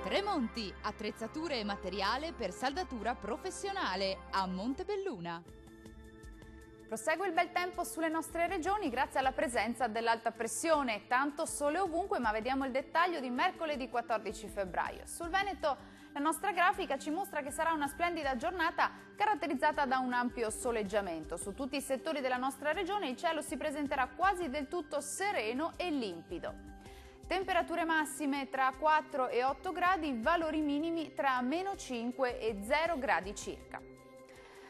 Tremonti, attrezzature e materiale per saldatura professionale a Montebelluna. Prosegue il bel tempo sulle nostre regioni grazie alla presenza dell'alta pressione. Tanto sole ovunque, ma vediamo il dettaglio di mercoledì 14 febbraio. Sul Veneto la nostra grafica ci mostra che sarà una splendida giornata caratterizzata da un ampio soleggiamento. Su tutti i settori della nostra regione il cielo si presenterà quasi del tutto sereno e limpido. Temperature massime tra 4 e 8 gradi, valori minimi tra meno 5 e 0 gradi circa.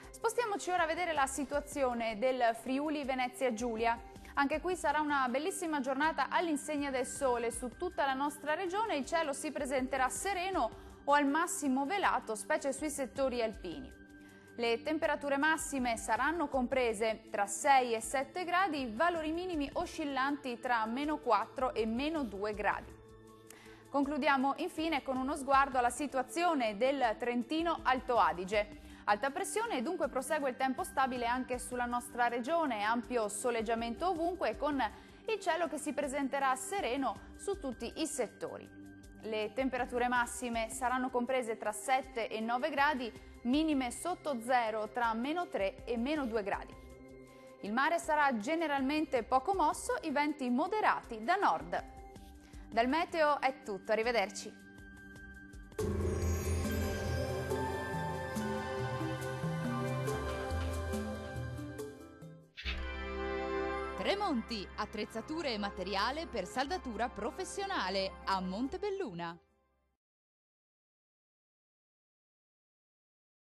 Spostiamoci ora a vedere la situazione del Friuli Venezia Giulia. Anche qui sarà una bellissima giornata all'insegna del sole. Su tutta la nostra regione il cielo si presenterà sereno o al massimo velato, specie sui settori alpini. Le temperature massime saranno comprese tra 6 e 7 gradi, valori minimi oscillanti tra meno 4 e meno 2 gradi. Concludiamo infine con uno sguardo alla situazione del Trentino Alto Adige. Alta pressione e dunque prosegue il tempo stabile anche sulla nostra regione, ampio soleggiamento ovunque con il cielo che si presenterà sereno su tutti i settori. Le temperature massime saranno comprese tra 7 e 9 gradi, minime sotto zero tra meno 3 e meno 2 gradi. Il mare sarà generalmente poco mosso, i venti moderati da nord. Dal meteo è tutto, arrivederci. Tremonti, attrezzature e materiale per saldatura professionale a Montebelluna.